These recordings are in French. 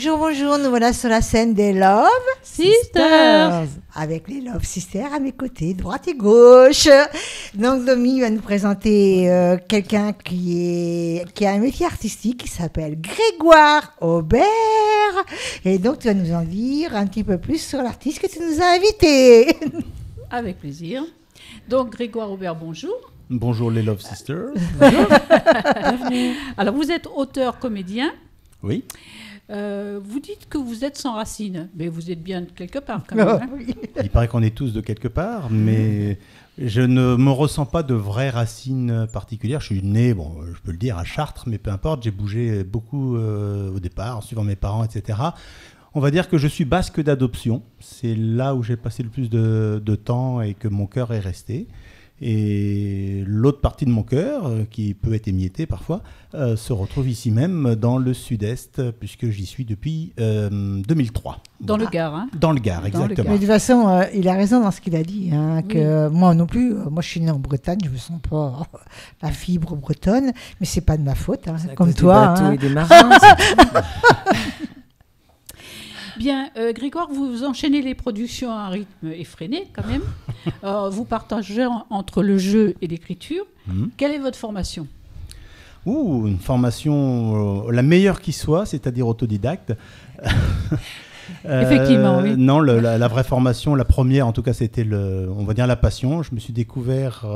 Bonjour, bonjour, nous voilà sur la scène des Love Sisters. Avec les Love Sisters à mes côtés, droite et gauche. Donc Domi va nous présenter quelqu'un qui a un métier artistique qui s'appelle Grégoire Aubert. Et donc tu vas nous en dire un petit peu plus sur l'artiste que tu nous as invité. Avec plaisir. Donc Grégoire Aubert, bonjour. Bonjour les Love Sisters. Bienvenue. Alors vous êtes auteur, comédien. Oui. Vous dites que vous êtes sans racines, mais vous êtes bien de quelque part quand même. Hein. Oui. Il paraît qu'on est tous de quelque part, mais je ne me ressens pas de vraies racines particulières. Je suis né, bon, je peux le dire, à Chartres, mais peu importe, j'ai bougé beaucoup au départ, en suivant mes parents, etc. On va dire que je suis basque d'adoption. C'est là où j'ai passé le plus de temps et que mon cœur est resté. Et l'autre partie de mon cœur, qui peut être émiettée parfois, se retrouve ici même dans le sud-est, puisque j'y suis depuis 2003. Dans le Gard, hein. Dans le Gard, exactement. Mais de toute façon, il a raison dans ce qu'il a dit. Hein, que moi non plus, moi je suis née en Bretagne, je ne me sens pas la fibre bretonne, mais ce n'est pas de ma faute, hein, comme toi. Des bateaux Hein. et des marins. Bien, Grégoire, vous enchaînez les productions à un rythme effréné quand même. Vous partagez entre le jeu et l'écriture. Quelle est votre formation ? Une formation la meilleure qui soit, c'est-à-dire autodidacte. Effectivement, oui. Non, la vraie formation, la première en tout cas, c'était on va dire la passion. Je me suis découvert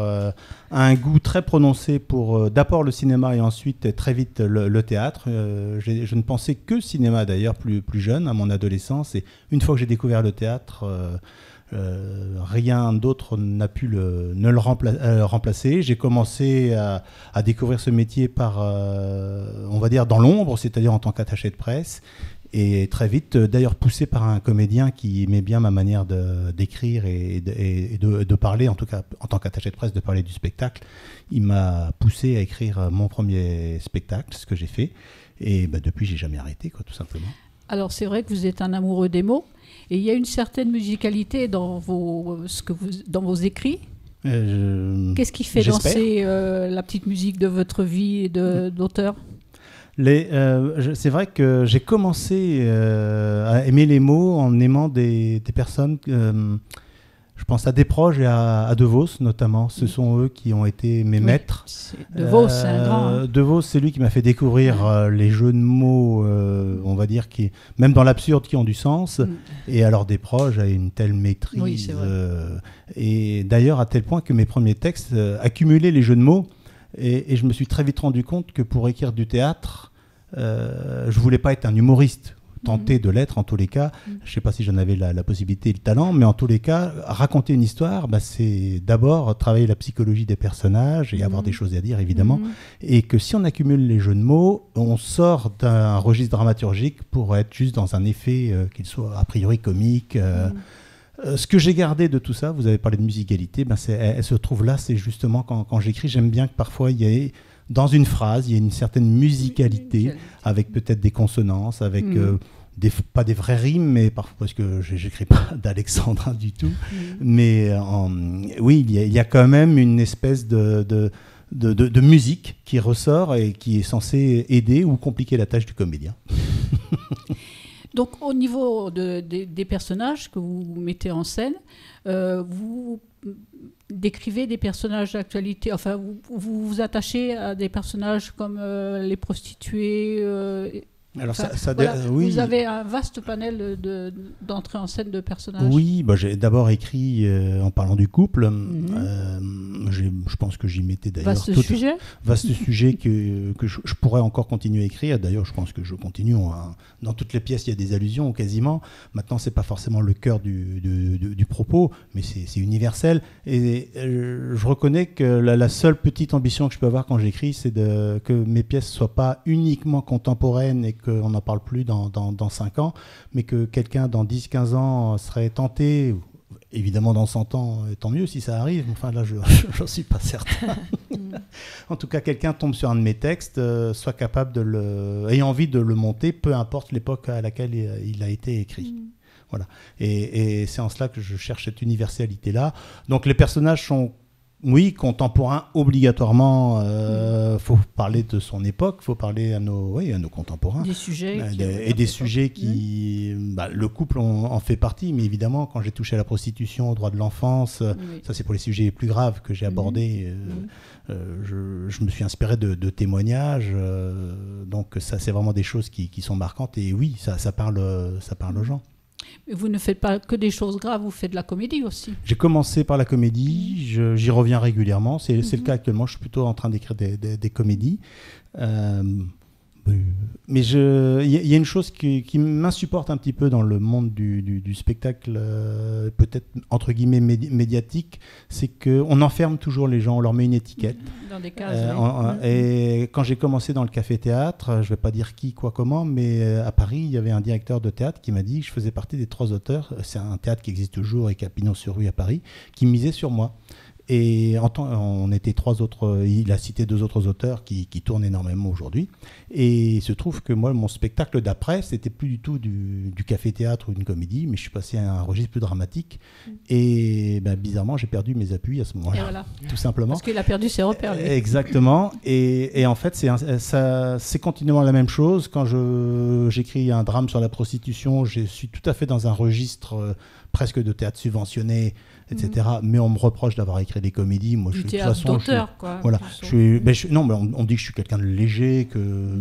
un goût très prononcé pour d'abord le cinéma et ensuite très vite le théâtre. Je ne pensais que cinéma d'ailleurs plus jeune, à mon adolescence. Et une fois que j'ai découvert le théâtre, rien d'autre n'a pu ne le remplacer. J'ai commencé à découvrir ce métier par, on va dire, dans l'ombre, c'est-à-dire en tant qu'attaché de presse. Et très vite, d'ailleurs poussé par un comédien qui aimait bien ma manière d'écrire et de parler, en tout cas en tant qu'attaché de presse, de parler du spectacle. Il m'a poussé à écrire mon premier spectacle, ce que j'ai fait. Et depuis, j'ai jamais arrêté, quoi, tout simplement. Alors c'est vrai que vous êtes un amoureux des mots, et il y a une certaine musicalité dans vos écrits. Qu'est-ce qui fait danser la petite musique de votre vie d'auteur ? C'est vrai que j'ai commencé à aimer les mots en aimant des personnes, je pense à Desproges et à De Vos notamment. Ce sont eux qui ont été mes maîtres. De Vos, c'est un grand. Hein. De Vos, c'est lui qui m'a fait découvrir les jeux de mots, on va dire, même dans l'absurde, qui ont du sens. Et alors Desproges a une telle maîtrise. Oui, c'est vrai. Et d'ailleurs, à tel point que mes premiers textes accumulaient les jeux de mots. Et je me suis très vite rendu compte que pour écrire du théâtre, je voulais pas être un humoriste, tenter de l'être en tous les cas. Je sais pas si j'en avais la possibilité et le talent, mais en tous les cas, raconter une histoire, c'est d'abord travailler la psychologie des personnages et avoir des choses à dire, évidemment. Et que si on accumule les jeux de mots, on sort d'un registre dramaturgique pour être juste dans un effet qu'il soit a priori comique. Ce que j'ai gardé de tout ça, vous avez parlé de musicalité, elle se trouve là, c'est justement quand j'écris, j'aime bien que parfois il y ait, dans une phrase, il y ait une certaine musicalité, avec peut-être des consonances, avec pas des vraies rimes, mais parfois, parce que j'écris pas d'alexandrin du tout, mais oui, il y a quand même une espèce de musique qui ressort et qui est censée aider ou compliquer la tâche du comédien. Donc, au niveau des personnages que vous mettez en scène, vous décrivez des personnages d'actualité, enfin, vous vous attachez à des personnages comme les prostituées. Alors oui. Vous avez un vaste panel d'entrée en scène de personnages. Oui, j'ai d'abord écrit en parlant du couple. Je pense que j'y mettais d'ailleurs vaste sujet que je pourrais encore continuer à écrire. D'ailleurs, je pense que je continue. Dans toutes les pièces, il y a des allusions quasiment. Maintenant, c'est pas forcément le cœur du propos, mais c'est universel. Et je reconnais que la seule petite ambition que je peux avoir quand j'écris, c'est que mes pièces soient pas uniquement contemporaines et qu'on n'en parle plus dans 5 ans, mais que quelqu'un dans 10-15 ans serait tenté, évidemment dans 100 ans, tant mieux si ça arrive, enfin là j'en suis pas certain. En tout cas, quelqu'un tombe sur un de mes textes, soit capable ait envie de le monter, peu importe l'époque à laquelle il a été écrit. Voilà. Et c'est en cela que je cherche cette universalité-là. Donc les personnages sont Oui, contemporain, obligatoirement. Faut parler de son époque, faut parler à nos contemporains. Des sujets. Des sujets qui... le couple en fait partie, mais évidemment, quand j'ai touché à la prostitution, au droit de l'enfance, ça c'est pour les sujets les plus graves que j'ai abordés. Je me suis inspiré de témoignages. Donc ça, c'est vraiment des choses qui sont marquantes. Et oui, ça parle aux gens. Mais vous ne faites pas que des choses graves, vous faites de la comédie aussi. J'ai commencé par la comédie, j'y reviens régulièrement. C'est le cas actuellement, je suis plutôt en train d'écrire des comédies. Mais il y a une chose qui m'insupporte un petit peu dans le monde du spectacle, peut-être entre guillemets médiatique, c'est qu'on enferme toujours les gens, on leur met une étiquette. Dans des cases. Et quand j'ai commencé dans le café-théâtre, je ne vais pas dire qui, quoi, comment, mais à Paris, il y avait un directeur de théâtre qui m'a dit que je faisais partie des 3 auteurs. C'est un théâtre qui existe toujours et qui a Pignon-sur-Rue à Paris, qui misait sur moi. Et on était 3 autres, il a cité 2 autres auteurs qui tournent énormément aujourd'hui. Et il se trouve que moi, mon spectacle d'après, c'était plus du tout du café-théâtre ou une comédie, mais je suis passé à un registre plus dramatique. Et bizarrement, j'ai perdu mes appuis à ce moment-là, voilà. Tout simplement. Parce qu'il a perdu ses repères. Lui. Exactement. Et en fait, c'est continuellement la même chose. Quand j'écris un drame sur la prostitution, je suis tout à fait dans un registre presque de théâtre subventionné, etc. Mais on me reproche d'avoir écrit des comédies. Moi, du théâtre d'auteur, quoi. Voilà. Non, mais on dit que je suis quelqu'un de léger, que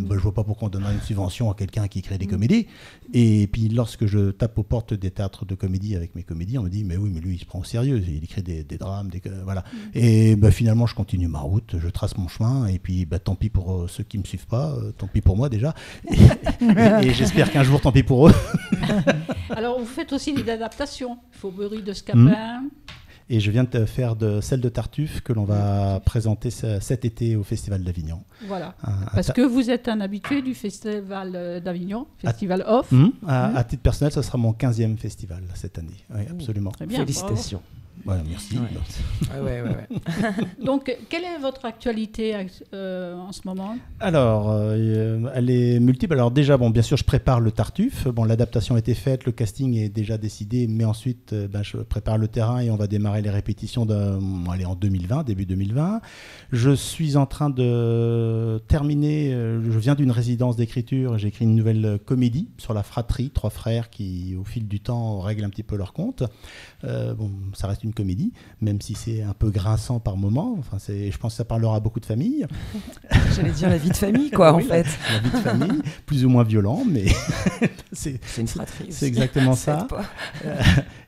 je vois pas pourquoi on donnerait une subvention à quelqu'un qui écrit des comédies. Et puis, lorsque je tape aux portes des théâtres de comédie avec mes comédies, on me dit, mais oui, mais lui, il se prend au sérieux. Il écrit des drames, voilà. Et finalement, je continue ma route, je trace mon chemin. Et puis, tant pis pour ceux qui me suivent pas, tant pis pour moi déjà. Et j'espère qu'un jour, tant pis pour eux. Alors, vous faites aussi des adaptations. Faubourg de Scapin. Et je viens de faire celle de Tartuffe que l'on va présenter cet été au Festival d'Avignon. Voilà. Parce que vous êtes un habitué du Festival d'Avignon, Festival Off. À titre personnel, ce sera mon 15e festival cette année. Oui, absolument. Très bien, félicitations. Voilà, merci. Ouais. Donc, quelle est votre actualité en ce moment ? Alors, elle est multiple. Alors déjà, bien sûr, je prépare le Tartuffe. L'adaptation a été faite, le casting est déjà décidé, mais ensuite, je prépare le terrain et on va démarrer les répétitions en 2020, début 2020. Je suis en train de terminer, je viens d'une résidence d'écriture, j'ai écrit une nouvelle comédie sur la fratrie, 3 frères qui, au fil du temps, règlent un petit peu leur compte. Ça reste une comédie, même si c'est un peu grinçant par moment. Je pense que ça parlera à beaucoup de familles. J'allais dire la vie de famille, quoi, en fait. La vie de famille, plus ou moins violent, mais c'est une fratrie. C'est exactement ça.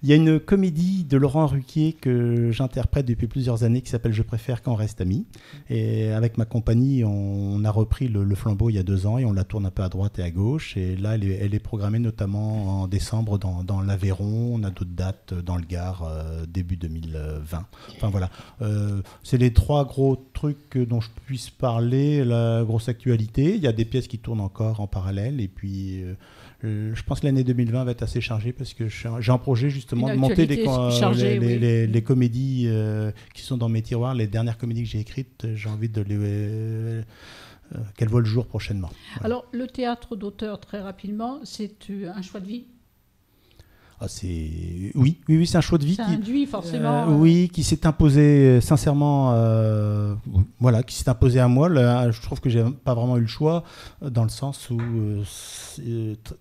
Il y a une comédie de Laurent Ruquier que j'interprète depuis plusieurs années qui s'appelle « Je préfère qu'on reste amis ». Et avec ma compagnie, on a repris le flambeau il y a 2 ans et on la tourne un peu à droite et à gauche. Et là, elle est programmée notamment en décembre dans l'Aveyron. On a d'autres dates dans le Gard, début 2020. Enfin voilà. C'est les 3 gros trucs dont je puisse parler, la grosse actualité. Il y a des pièces qui tournent encore en parallèle. Et puis... je pense que l'année 2020 va être assez chargée parce que j'ai un projet justement de monter les comédies qui sont dans mes tiroirs, les dernières comédies que j'ai écrites, j'ai envie de qu'elles voient le jour prochainement. Voilà. Alors le théâtre d'auteur, très rapidement, c'est un choix de vie ? Oui, c'est un choix de vie. Ça induit forcément. Oui, qui s'est imposé sincèrement, qui s'est imposé à moi. Je trouve que j'ai pas vraiment eu le choix, dans le sens où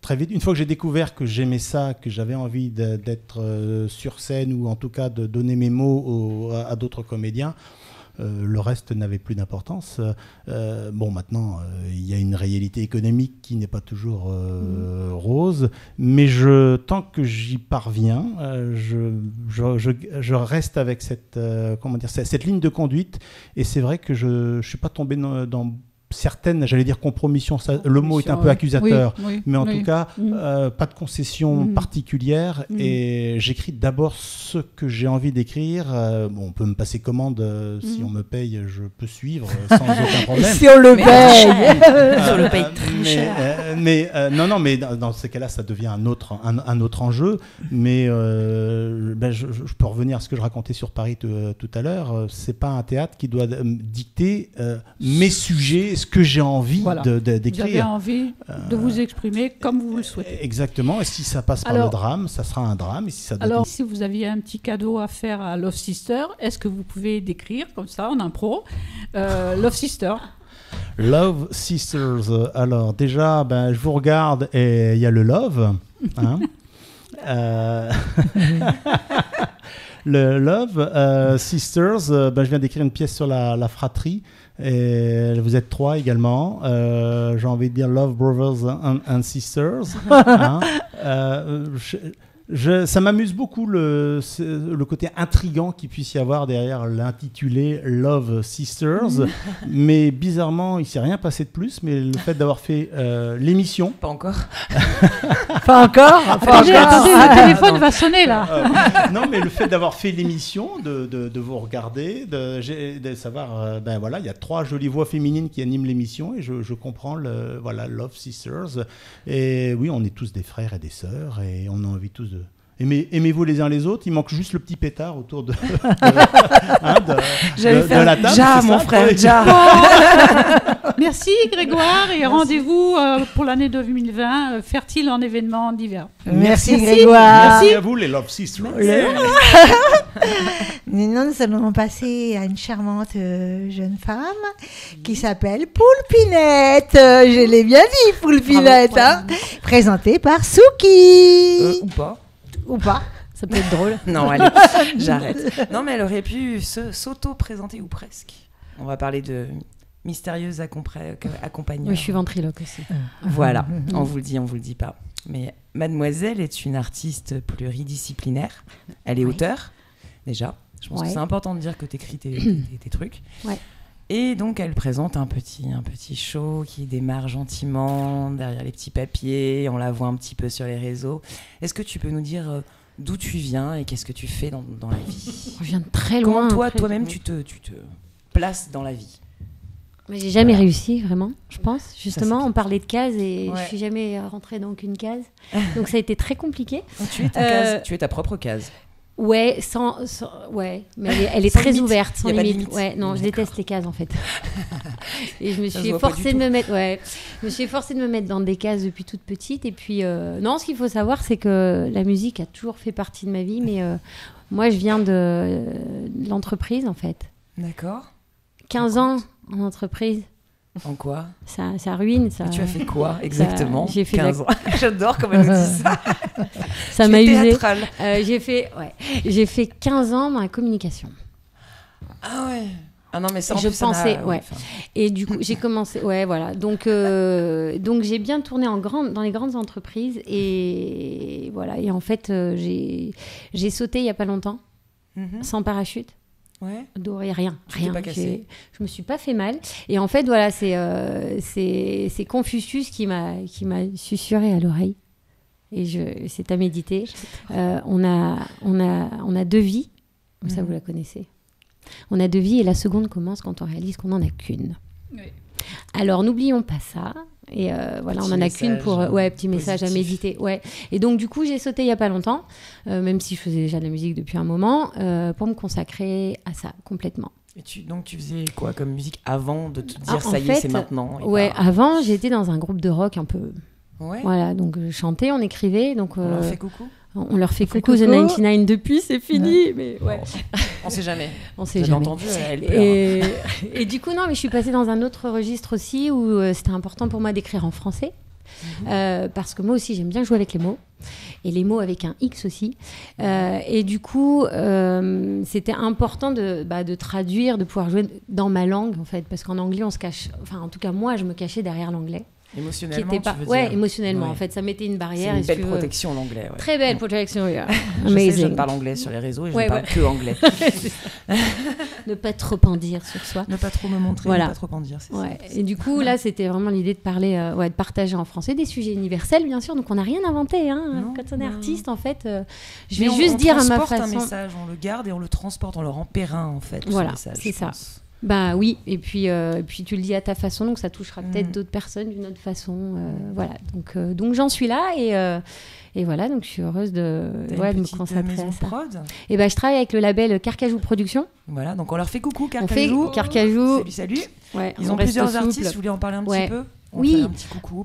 très vite, une fois que j'ai découvert que j'aimais ça, que j'avais envie d'être sur scène ou en tout cas de donner mes mots à d'autres comédiens. Le reste n'avait plus d'importance. Maintenant, il y a une réalité économique qui n'est pas toujours rose, mais tant que j'y parviens, je reste avec cette ligne de conduite. Et c'est vrai que je ne suis pas tombé dans certaines, j'allais dire compromissions, le mot est un peu accusateur, mais en tout cas, pas de concession particulière, et j'écris d'abord ce que j'ai envie d'écrire. On peut me passer commande, si on me paye, je peux suivre sans aucun problème. Si on le paye on le paye très cher. Mais dans ces cas-là, ça devient un autre enjeu, mais je peux revenir à ce que je racontais sur Paris tout à l'heure. C'est pas un théâtre qui doit dicter mes sujets, ce que j'ai envie Voilà. Vous d'écrire. avez envie de vous exprimer comme vous le souhaitez. Exactement. Et si ça passe par Alors- le drame, ça sera un drame. Et si ça Alors, si vous aviez un petit cadeau à faire à Love Sister, est-ce que vous pouvez décrire comme ça en impro Love Sister? Love Sisters. Alors déjà, je vous regarde et il y a le love. Hein. Le Love Sisters. Je viens d'écrire une pièce sur la fratrie. Et vous êtes 3 également. J'ai envie de dire Love Brothers and Sisters. Hein. Ça m'amuse beaucoup le côté intriguant qu'il puisse y avoir derrière l'intitulé Love Sisters. Mais bizarrement, il ne s'est rien passé de plus. Mais le fait d'avoir fait l'émission... Pas encore. Pas encore. Attendez, le téléphone va sonner là. Non, mais le fait d'avoir fait l'émission, de vous regarder, de savoir... voilà, il y a 3 jolies voix féminines qui animent l'émission. Et je comprends Love Sisters. Et oui, on est tous des frères et des sœurs. Et on a envie tous de... Aimez-vous les uns les autres. Il manque juste le petit pétard autour de la table. Ja, mon frère, Ja. Merci Grégoire et rendez-vous pour l'année 2020 fertile en événements divers. Merci Grégoire. Merci à vous les Love Sisters. Nous allons passer à une charmante jeune femme qui s'appelle Poulpinette. Je l'ai bien dit, Poulpinette. Hein, présentée par Souki. Ou pas. Ou pas. Ça peut être drôle. Non, allez, j'arrête. Non, mais elle aurait pu s'auto-présenter, ou presque. On va parler de mystérieuse accompagneur. Oui, je suis ventriloque aussi. Voilà, on vous le dit pas. Mais Mademoiselle est une artiste pluridisciplinaire. Elle est auteure, déjà. Je pense que c'est important de dire que tu écris tes trucs. Ouais. Et donc, elle présente un petit show qui démarre gentiment derrière les petits papiers. On la voit un petit peu sur les réseaux. Est-ce que tu peux nous dire d'où tu viens et qu'est-ce que tu fais dans la vie? Je viens de très loin. Comment toi-même, tu te places dans la vie? Mais j'ai jamais réussi, vraiment, je pense. Justement, Ça, c'est on parlait de cases et Ouais. je suis jamais rentrée dans aucune case. Donc ça a été très compliqué. Tu es ta case, tu es ta propre case. Ouais, ouais, mais elle est Sans très limite. ouverte, sans Y a pas de limite. limite. Ouais, non, je D'accord. déteste les cases en fait. Et je me Ça se suis voit pas forcée du de me mettre, je me suis forcée de me mettre dans des cases depuis toute petite. Et puis, non, ce qu'il faut savoir, c'est que la musique a toujours fait partie de ma vie, mais moi, je viens de l'entreprise en fait. D'accord. 15 ans en entreprise, En quoi? ça ruine, ça. Et tu as fait quoi exactement? j'ai fait 15 ans. J'adore comment elle nous dit ça. Ça Tu m'a es usé. théâtrale. J'ai fait 15 ans dans la communication. Ah ouais. Ah non, mais ça, en Je plus, ça n'a- pensais, ouais. enfin, Et du coup, j'ai commencé, voilà. Donc j'ai bien tourné dans les grandes entreprises et voilà. Et en fait, j'ai sauté il y a pas longtemps, sans parachute. Ouais. Dos et rien. Tu t'es pas cassé. Je me suis pas fait mal. Et en fait, voilà, c'est Confucius qui m'a susurré à l'oreille. Et c'est à méditer. On a 2 vies, comme ça vous la connaissez. On a 2 vies et la seconde commence quand on réalise qu'on n'en a qu'une. Oui. Alors n'oublions pas ça. Et voilà, Petit on en a qu'une message pour petit message à positif. méditer. Ouais. Et donc du coup j'ai sauté il y a pas longtemps, même si je faisais déjà de la musique depuis un moment, pour me consacrer à ça complètement. Et donc tu faisais quoi comme musique avant de te Ah, dire en ça y est, fait, c'est maintenant et Ouais, pas- avant j'étais dans un groupe de rock un peu. Ouais. Voilà, donc je chantais, on écrivait, donc On leur fait coucou. on leur fait fait coucou The coucou. 99 depuis, c'est fini, mais ouais, On sait jamais. on sait J'ai jamais. entendu, elle pleure. Et du coup, non, mais je suis passée dans un autre registre aussi où c'était important pour moi d'écrire en français. Parce que moi aussi, j'aime bien jouer avec les mots. Et les mots avec un X aussi. Et du coup, c'était important de traduire, de pouvoir jouer dans ma langue, en fait. Parce qu'en anglais, on se cache... Enfin, en tout cas, moi, je me cachais derrière l'anglais. Qui Émotionnellement, était pas... tu veux Ouais, dire. émotionnellement, Ouais. en fait. Ça mettait une C'est barrière. une et si belle tu veux- protection, l'anglais. Ouais. Très belle protection, yeah. Je sais, je Amazing. parle anglais sur les réseaux et je Ouais, ne parle ouais. que anglais. Ne pas trop en dire sur soi. Ne pas trop me montrer, Voilà. ne pas trop en dire. C'est Ouais. ça. Et du coup, là, c'était vraiment l'idée de parler, de partager en français des sujets universels, bien sûr. Donc, on n'a rien inventé. Hein. Non, Quand on est non. artiste, en fait, je Mais vais juste dire à ma transporte façon. un message, on le garde et on le transporte, on le rend périn en fait. Voilà, ce message, c'est je ça. pense. Bah oui, et puis tu le dis à ta façon, donc ça touchera peut-être d'autres personnes d'une autre façon. Voilà, donc j'en suis là et voilà, donc je suis heureuse de me consacrer à ça. Prod. Et ben je travaille avec le label Carcajou Productions. Voilà, donc on leur fait coucou Carcajou. On fait Carcajou. Salut. Ouais, ils ont plusieurs artistes, vous voulez en parler un petit peu? Oui, fait un petit coucou.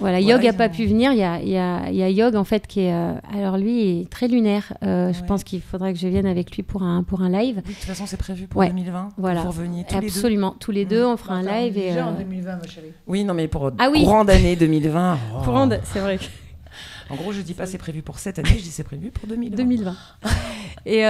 Voilà, Yog n'a pas pu venir. Il y a Yog, en fait, qui est... alors, lui, il est très lunaire. Je pense qu'il faudrait que je vienne avec lui pour un live. Oui, de toute façon, c'est prévu pour 2020. Voilà. Vous reveniez tous Absolument. les deux. Tous les deux, on fera un live. Déjà en 2020, ma chérie. Oui, non, mais pour courant d'année 2020. C'est vrai. En gros, je dis pas c'est prévu pour cette année, je dis c'est prévu pour 2020. Et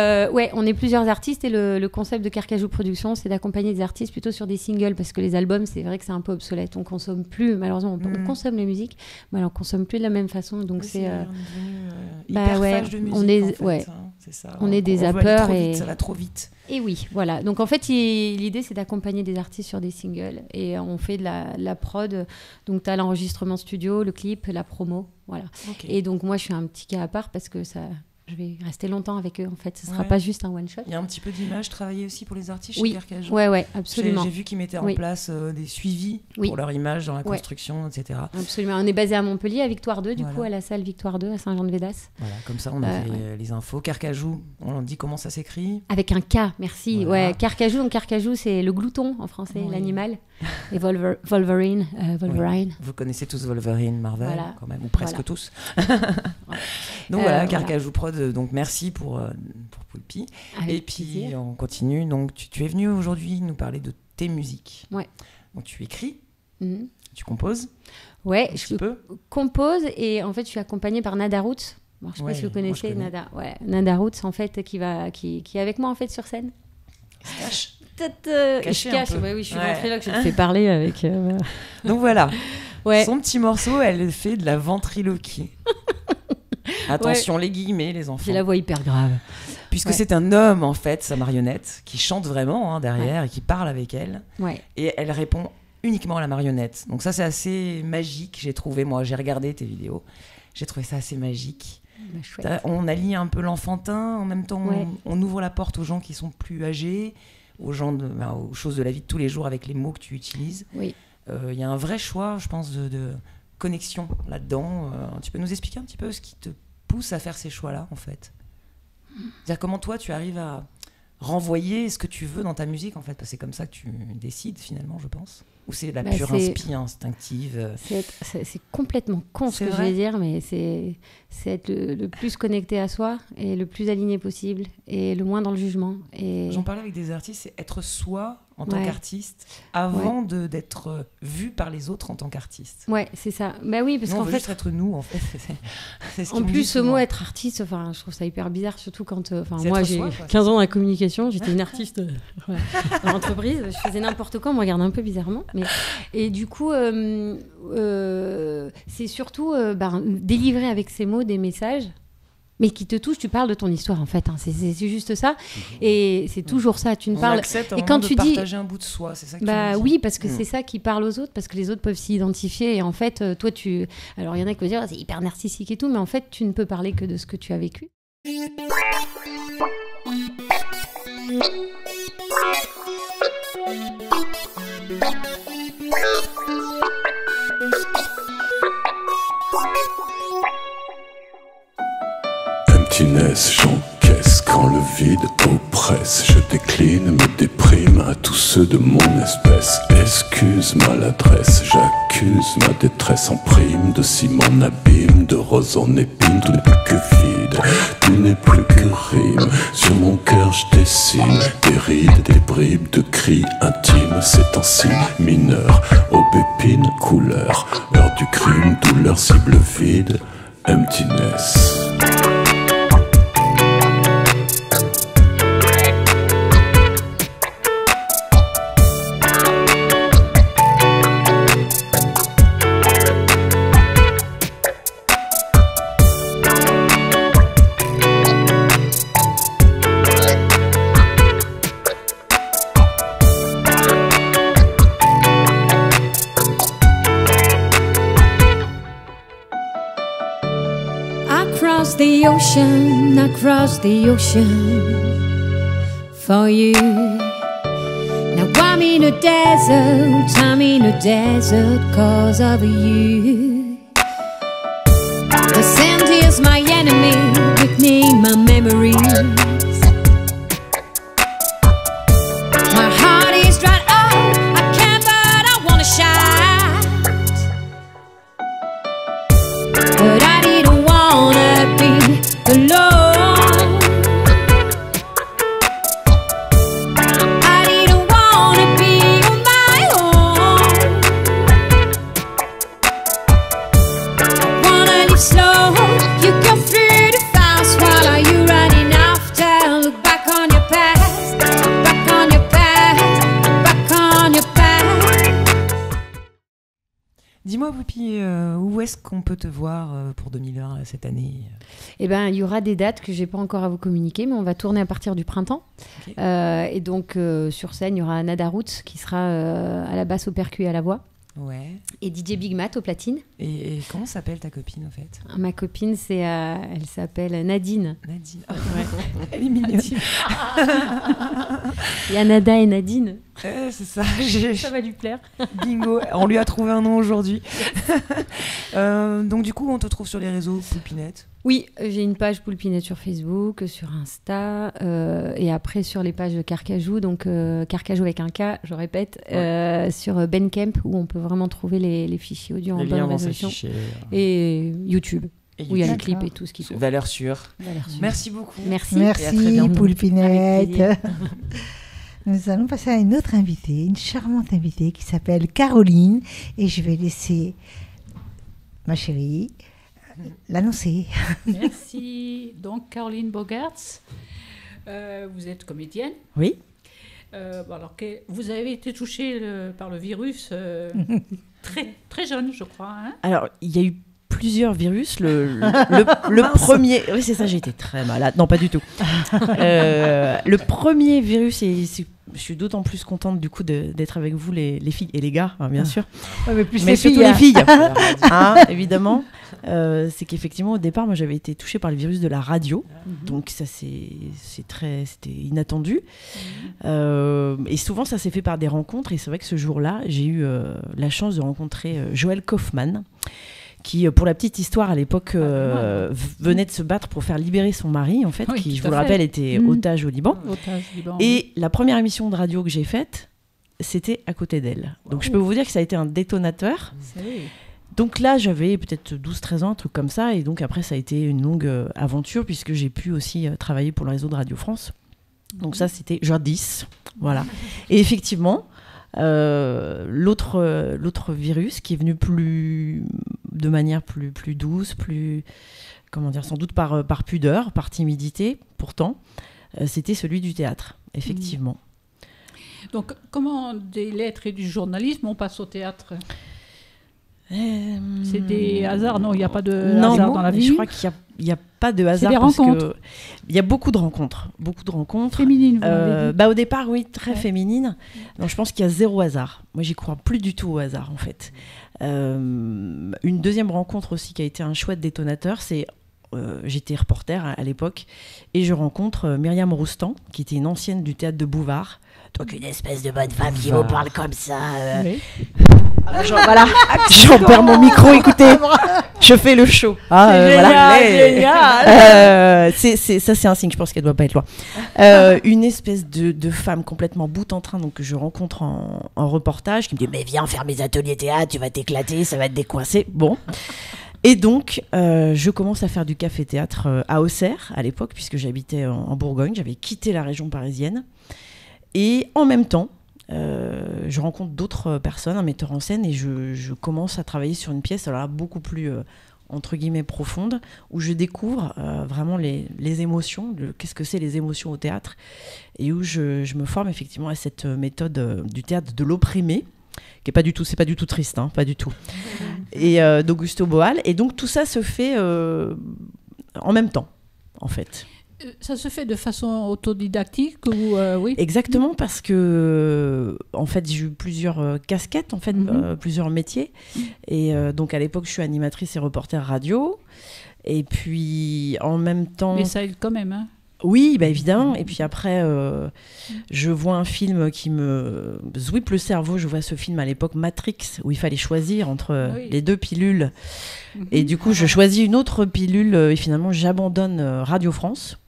on est plusieurs artistes et le concept de Carcajou Productions, c'est d'accompagner des artistes plutôt sur des singles parce que les albums, c'est vrai que c'est un peu obsolète. On consomme plus, malheureusement, on consomme la musique, mais on consomme plus de la même façon. Donc c'est hyper de musique, on est en fait, c'est ça. On est des zappeurs et ça va trop vite. Et oui, voilà. Donc en fait, l'idée c'est d'accompagner des artistes sur des singles et on fait de la prod. Donc tu as l'enregistrement studio, le clip, la promo, voilà. Okay. Et donc moi je suis un petit cas à part parce que je vais rester longtemps avec eux en fait. Ce sera pas juste un one shot. Il y a un petit peu d'image travaillée aussi pour les artistes chez Carcajou. Ouais, absolument. J'ai vu qu'ils mettaient en place des suivis pour leur image dans la construction, etc. Absolument. On est basé à Montpellier, à Victoire 2, du coup, à la salle Victoire 2 à Saint-Jean-de-Védas. Voilà, comme ça on a fait les infos. Carcajou, on dit comment ça s'écrit? Avec un K, merci. Voilà. Ouais, Carcajou. Donc Carcajou, c'est le glouton en français, l'animal. Et Wolverine. Oui. Vous connaissez tous Wolverine, Marvel, quand même, ou presque tous. Donc voilà, Carcajou Prod. Donc merci pour Poulpi. Avec et puis plaisir. On continue. Donc tu es venu aujourd'hui nous parler de tes musiques. Ouais. Donc tu écris, tu composes. Ouais, je compose et en fait je suis accompagnée par Nada Roots. Bon, je sais pas si vous connaissez Nada. Ouais, Nada Roots en fait qui est avec moi en fait sur scène. Il se cache. Je cache. Oui, je suis ventriloque, je te fais parler avec. Donc voilà. Son petit morceau, elle fait de la ventriloquie. Attention les guillemets, les enfants. J'ai la voix hyper grave. Puisque c'est un homme, en fait, sa marionnette, qui chante vraiment derrière et qui parle avec elle. Ouais. Et elle répond uniquement à la marionnette. Donc ça, c'est assez magique, j'ai trouvé. Moi, j'ai regardé tes vidéos. J'ai trouvé ça assez magique. On allie un peu l'enfantin. En même temps, on ouvre la porte aux gens qui sont plus âgés, aux choses de la vie de tous les jours avec les mots que tu utilises. Oui. Y a un vrai choix, je pense, de connexion là-dedans. Tu peux nous expliquer un petit peu ce qui te pousse à faire ces choix-là, en fait? C'est-à-dire comment toi, tu arrives à renvoyer ce que tu veux dans ta musique, en fait? Parce que c'est comme ça que tu décides, finalement, je pense. Ou c'est la pure instinctive? C'est complètement con ce que je vais dire, mais c'est être le plus connecté à soi et le plus aligné possible et le moins dans le jugement. J'en parlais avec des artistes, c'est être soi en tant qu'artiste avant d'être vu par les autres en tant qu'artiste. Ouais, c'est ça. Bah oui, parce qu'en fait, juste être nous, en fait. C'est ce en plus, ce mot être artiste, enfin, je trouve ça hyper bizarre, surtout quand, moi, j'ai 15 ans dans la communication, j'étais une artiste dans l'entreprise, je faisais n'importe quoi, on me regardait un peu bizarrement. Et du coup, c'est surtout délivrer avec ces mots des messages, mais qui te touchent. Tu parles de ton histoire, en fait. Hein. C'est juste ça. Et c'est toujours ça. Tu ne parles. Et quand tu dis partager un bout de soi, c'est ça que tu veux dire. Oui, parce que c'est ça qui parle aux autres, parce que les autres peuvent s'y identifier. Et en fait, toi, alors il y en a qui peuvent dire c'est hyper narcissique et tout, mais en fait, tu ne peux parler que de ce que tu as vécu. Emptiness, j'encaisse quand le vide oppresse. Je décline, me déprime à tous ceux de mon espèce. Excuse maladresse, j'accuse ma détresse en prime. De ciment en abîme, de rose en épine. Tout n'est plus que vide, tout n'est plus que rime. Sur mon cœur je dessine des rides, des bribes de cris intimes. C'est un si mineur, aubépine, couleur. Heure du crime, douleur, cible vide. Emptiness. Across the ocean for you. Now I'm in a desert cause of you. The sand is my enemy, weakening my memories. My heart is dried up, I can't but I wanna shout. But I didn't wanna be alone. I didn't wanna be on my own. I wanna live slow, you go through the fast. While are you running after? Look back on your past, back on your past, back on your past. Dis-moi, Poupie, où est-ce qu'on peut te voir pour 2020 cette année? Eh ben, il y aura des dates que j'ai pas encore à vous communiquer, mais on va tourner à partir du printemps. Ok. Et donc, sur scène, il y aura Nada Roots qui sera à la basse, au percu et à la voix. Ouais. Et DJ Big Mat au platine. Et comment s'appelle ta copine, en fait? Ma copine, elle s'appelle Nadine. Nadine. Elle est mignonne. Il y a Nada et Nadine. C'est ça. Ça va lui plaire. Bingo. On lui a trouvé un nom aujourd'hui. Donc, du coup, on te trouve sur les réseaux, Poupinette. Oui, j'ai une page Poulpinette sur Facebook, sur Insta, et après sur les pages de Carcajou, donc Carcajou avec un K, je répète, sur Bandcamp, où on peut vraiment trouver les fichiers audio en Les bonne liens vont résolution, s'afficher. et YouTube, Et où il y a les YouTube. clips et tout ce qu'il faut. Valeur sûre. Valeur sûre. Merci beaucoup. Merci. Et à très Merci, bientôt. Poulpinette. Avec Nous allons passer à une autre invitée, une charmante invitée qui s'appelle Caroline. Et je vais laisser ma chérie l'annoncer. Merci. Donc, Caroline Bogaerts, vous êtes comédienne. Oui. Bon, alors, vous avez été touchée par le virus très, très jeune, je crois. Hein. Alors, il y a eu plusieurs virus. Le premier... Oui, c'est ça, j'ai été très malade. Non, pas du tout. Le premier virus, et je suis d'autant plus contente du coup d'être avec vous, les filles et les gars, hein, bien sûr. mais plus Mais les surtout filles, les filles, hein. hein, évidemment. C'est qu'effectivement, au départ, moi, j'avais été touchée par le virus de la radio. Donc, ça, c'était inattendu. Et souvent, ça s'est fait par des rencontres. Et c'est vrai que ce jour-là, j'ai eu la chance de rencontrer Joël Kaufmann, qui, pour la petite histoire, à l'époque, venait de se battre pour faire libérer son mari, en fait, Oui, qui, tout je vous à le fait. rappelle, était otage au Liban. Otage Liban. Et la première émission de radio que j'ai faite, c'était à côté d'elle. Donc je peux vous dire que ça a été un détonateur. Oui. Donc là, j'avais peut-être 12-13 ans, un truc comme ça. Et donc après, ça a été une longue aventure, puisque j'ai pu aussi travailler pour le réseau de Radio France. Donc ça, c'était jadis. Voilà. Et effectivement, l'autre virus qui est venu de manière plus douce, comment dire, sans doute par pudeur, par timidité, pourtant, c'était celui du théâtre, effectivement. Donc, comment des lettres et du journalisme, on passe au théâtre? C'est des hasards? Non, il n'y a pas de hasard dans la vie. Je crois qu'il n'y a pas de hasard. des parce rencontres. Il y a beaucoup de rencontres. Féminines, vous m'avez dit. Au départ, oui, très féminine. Donc, je pense qu'il y a zéro hasard. Moi, j'y crois plus du tout au hasard, en fait. Une deuxième rencontre aussi qui a été un chouette détonateur, c'est j'étais reporter à l'époque et je rencontre Myriam Roustan, qui était une ancienne du théâtre de Bouvard. Donc une espèce de bonne femme qui vous parle comme ça. Oui. Voilà, j'en perds mon micro, écoutez, je fais le show. Voilà. Ça, c'est un signe, je pense qu'elle doit pas être loin. Une espèce de femme complètement bout en train, donc que je rencontre en reportage, qui me dit « Mais viens faire mes ateliers théâtre, tu vas t'éclater, ça va te décoincer. » Bon. Et donc, je commence à faire du café-théâtre à Auxerre, à l'époque, puisque j'habitais en Bourgogne. J'avais quitté la région parisienne. Et en même temps, je rencontre d'autres personnes, un metteur en scène, et je commence à travailler sur une pièce, alors là, beaucoup plus, entre guillemets, profonde, où je découvre vraiment les émotions, qu'est-ce que c'est les émotions au théâtre, et où je me forme effectivement à cette méthode du théâtre de l'opprimé, qui est pas du tout, c'est pas du tout triste, hein, pas du tout, et d'Augusto Boal. Et donc tout ça se fait en même temps, en fait. Ça se fait de façon autodidactique ou oui. Exactement, parce que en fait j'ai eu plusieurs casquettes, en fait, plusieurs métiers. Et donc à l'époque je suis animatrice et reporter radio. Et puis en même temps. Mais ça aide quand même, hein. Oui, bah évidemment. Et puis après, je vois un film qui me zouipe le cerveau. Je vois ce film à l'époque, Matrix, où il fallait choisir entre les 2 pilules. Et du coup, je choisis une autre pilule et finalement, j'abandonne Radio France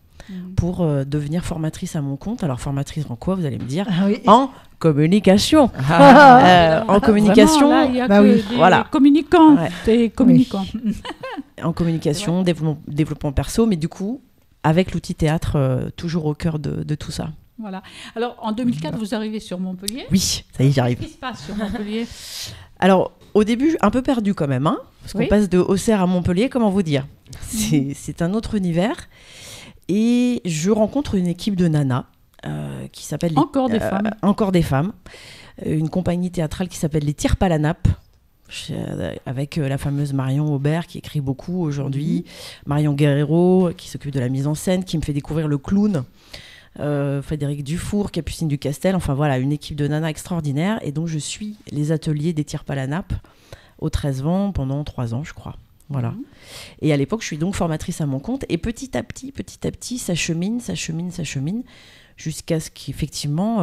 pour devenir formatrice à mon compte. Alors, formatrice en quoi, vous allez me dire? En communication. En communication. Vraiment, là, il y a que des communicants. Des communicants. En communication, développement perso, mais du coup, avec l'outil théâtre toujours au cœur de tout ça. Voilà. Alors, en 2004, vous arrivez sur Montpellier. Oui, ça y est, j'arrive. Qu'est-ce qui se passe sur Montpellier? Alors, au début, un peu perdu quand même, hein, parce qu'on passe de Auxerre à Montpellier, comment vous dire? C'est un autre univers. Et je rencontre une équipe de nanas qui s'appelle... Encore des femmes. Encore des femmes. Une compagnie théâtrale qui s'appelle Les Tire pas la nappe. Avec la fameuse Marion Aubert qui écrit beaucoup aujourd'hui, Marion Guerrero qui s'occupe de la mise en scène, qui me fait découvrir le clown, Frédéric Dufour, Capucine Ducastel, enfin voilà, une équipe de nanas extraordinaire. Et donc je suis les ateliers des Tire pas la nappe au 13 vents pendant 3 ans, je crois. Voilà. Et à l'époque, je suis donc formatrice à mon compte. Et petit à petit, ça chemine, jusqu'à ce qu'effectivement,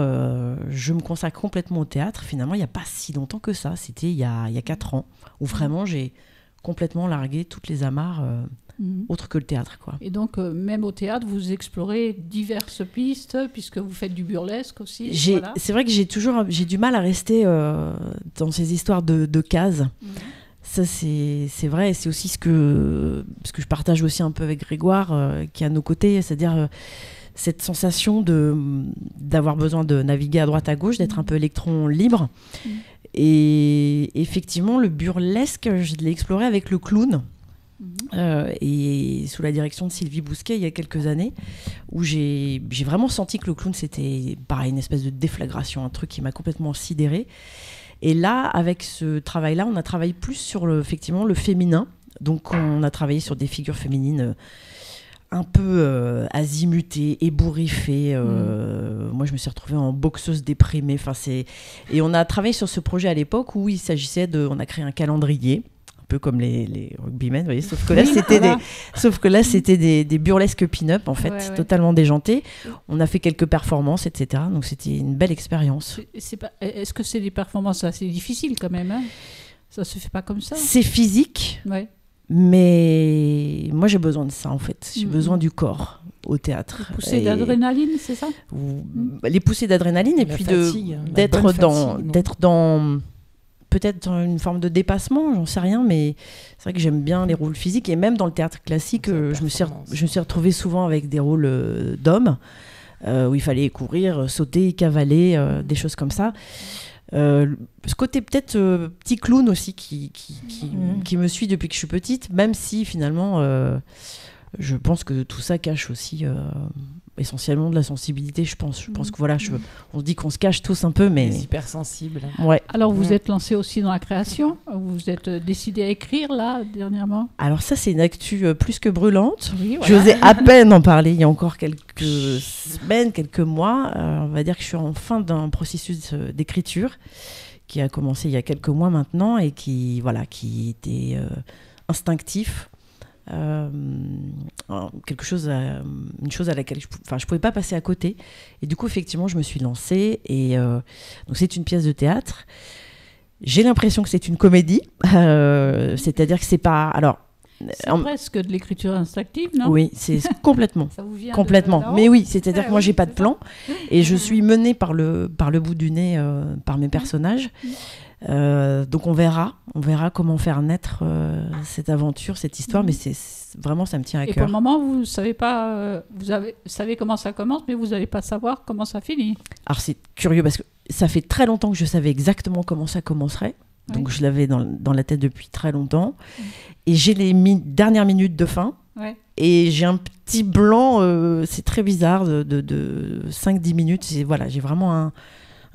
je me consacre complètement au théâtre. Finalement, il n'y a pas si longtemps que ça. C'était il y a 4 ans, où vraiment, j'ai complètement largué toutes les amarres autres que le théâtre, quoi. Et donc, même au théâtre, vous explorez diverses pistes, puisque vous faites du burlesque aussi. Voilà. C'est vrai que j'ai du mal à rester dans ces histoires de cases. Ça, c'est vrai, et c'est aussi ce que je partage aussi un peu avec Grégoire, qui est à nos côtés, c'est-à-dire cette sensation d'avoir besoin de naviguer à droite à gauche, d'être un peu électron libre. Et effectivement, le burlesque, je l'ai exploré avec le clown, et sous la direction de Sylvie Bousquet il y a quelques années, où j'ai vraiment senti que le clown, c'était pareil, une espèce de déflagration, un truc qui m'a complètement sidérée. Et là, avec ce travail-là, on a travaillé plus sur effectivement le féminin. Donc, on a travaillé sur des figures féminines un peu azimutées, ébouriffées. Moi, je me suis retrouvée en boxeuse déprimée. Et on a travaillé sur ce projet à l'époque où il s'agissait on a créé un calendrier, un peu comme les rugbymen, vous voyez, sauf que là, c'était des burlesques pin-up, en fait, totalement déjantés. On a fait quelques performances, etc. Donc, c'était une belle expérience. Est-ce que c'est des performances assez difficiles, quand même, hein? Ça se fait pas comme ça? C'est physique, mais moi, j'ai besoin de ça, en fait. J'ai besoin du corps au théâtre. Les poussées d'adrénaline, c'est ça? Les poussées d'adrénaline, et puis d'être dans peut-être une forme de dépassement, j'en sais rien, mais c'est vrai que j'aime bien les rôles physiques. Et même dans le théâtre classique, je me suis retrouvée souvent avec des rôles d'hommes, où il fallait courir, sauter, cavaler, des choses comme ça. Ce côté peut-être petit clown aussi qui me suit depuis que je suis petite, même si finalement je pense que tout ça cache aussi essentiellement de la sensibilité, je pense que voilà, on se dit qu'on se cache tous un peu, mais les hypersensibles. Alors vous êtes lancé aussi dans la création, vous êtes décidé à écrire là dernièrement? Alors ça, c'est une actu plus que brûlante. J'osais à peine en parler il y a encore quelques semaines, quelques mois. On va dire que je suis en fin d'un processus d'écriture qui a commencé il y a quelques mois maintenant et qui était instinctif. Une chose à laquelle je pouvais pas passer à côté, et du coup effectivement je me suis lancée, et donc c'est une pièce de théâtre. J'ai l'impression que c'est une comédie, c'est-à-dire que c'est pas, alors c'est presque de l'écriture instinctive, non? Oui, c'est complètement. Ça vous vient complètement. Mais oui, c'est-à-dire que moi j'ai pas de plan, et je suis menée par le bout du nez par mes personnages. Donc on verra comment faire naître cette aventure, cette histoire, mais c'est vraiment, ça me tient à cœur. Et pour le moment, vous savez pas, savez comment ça commence, mais vous n'allez pas savoir comment ça finit. Alors c'est curieux parce que ça fait très longtemps que je savais exactement comment ça commencerait. Donc je l'avais dans la tête depuis très longtemps. Et j'ai les dernières minutes de fin. Et j'ai un petit blanc, c'est très bizarre, de 5-10 minutes. Voilà, j'ai vraiment